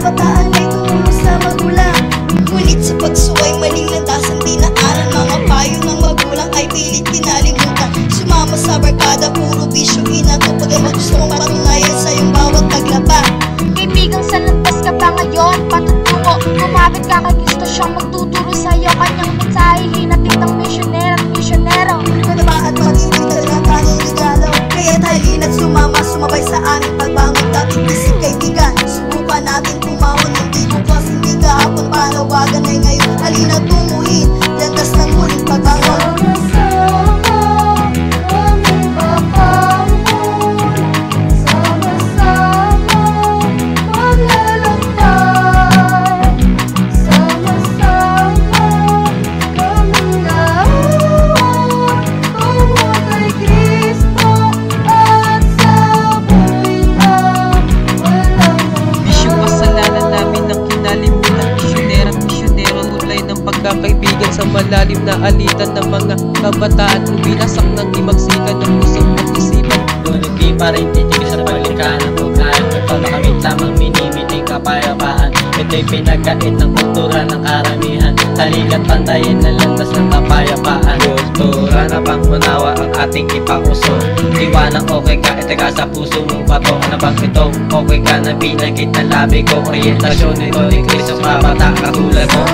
kabataan ay tumulong sa magulang. Ngunit sa pagsuway maling landasan dinaanan, mga payo ng magulang ay pilit kinalimutan. Sumama sa barkada, puro bisyo inato, pagamat gusto mong patunayan sa iyong bawat paglaba. Kaibigang sa landas ka pa ngayon, patutungo, kumapit ka kay Kristo, siyang magtuturo sa'yo. Kanyang mensahe hinatid ng misyonero at misyonero. Madama at mag-ibig talagang tanging regalo, kaya't halina't sumabay sa aming pagbangon. Dating isip kaibigan, subukan natin pumahon. Hindi bukas, hindi kahapon, panawagan ay ngayon. Halina't tumuhin, landas ng muling pagbangon. Kaibigan sa malalim na alitan ng mga kabataan, luminasak ng imagsikan ng puso at isipan. Ngunit di pa rin titigil sa paglikanan, ugnayan ito na kamit lamang minimiting kapayapaan. Ito'y pinagkait ng kultura ng karamihan, halika't pantayin na landas ng kapayapaan. Kultura na pangunawa ang ating ipauso, iwanang okay ka, itaga sa puso mong bato. Ano bang ito? Okay ka na pinagkit na labi ko, orientasyon ito ni Kristo, mabata katulad mo.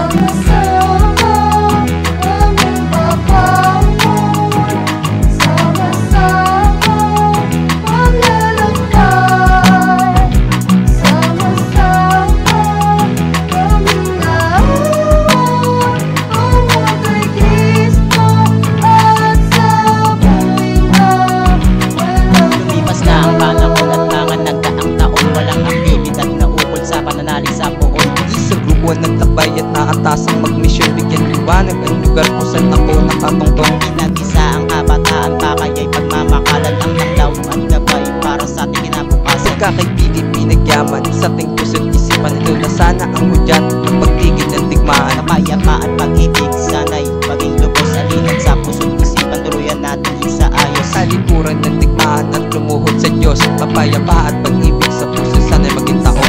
Nagtakbay at nakatasang magmisyon, bigyan liwanag ang lugar kung saan ako nakatungtong. Pinag-isa ang kabataan, pakaya'y pagmamakalan ang naklaw at gabay para sa ating kinabukasan. Pagkakaibigin pinagyaman sa ating puso't isipan, ito na sana ang hudyat ng pagtigil ng digmaan. Kapayapaan, pag-ibig, sana'y maging lubos, alinan sa puso't isipan, tuluyan natin isaayos. Talikuran ng digmaan at lumuhod sa Diyos, kapayapaan at pag-ibig sa puso sana'y maging taos.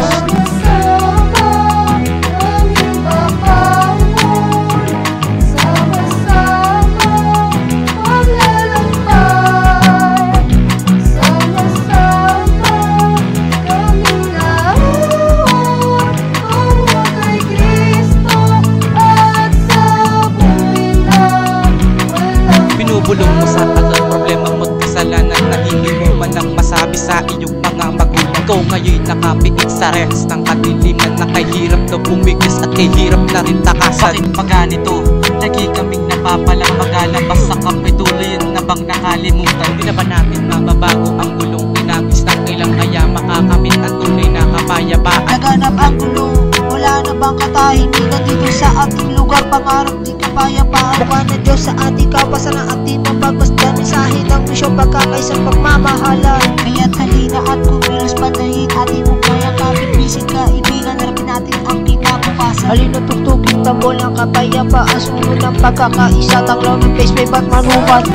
Binubulong mo sa tagal problema mo't kasalanan na hindi mo man lang masabi sa iyong mga magulang. Ikaw ngayon nakapiit sa rehas ng kadiliman, na kay hirap na bumigis at kay hirap na rin takasan. Bakit pa ganito? Lagi kaming napapalang magalabas sa kapituloy na bang nakalimutan. Di na ba natin mababago ang gulong pinagis ng ilang, kaya makakamit ang tunay na kapayapaan? Naganap ang gulong, wala na bang katahimikan dito sa ating lugar? Pangarap di kapayapaan, mukha na Diyos sa ating kapasan na ating mapagmasdan. Mensahe ng misyon, pagkakaisang pagmamahalan. Kaya't halina at kumilos, pandahin ating upayang kapit. Bisig kaibigan, harapin natin ang kinabukasan. Halina tugtugin tambol ng kapayapaan, sunod ng pagkakaisa, tanglaw ng face, may ba't manubat.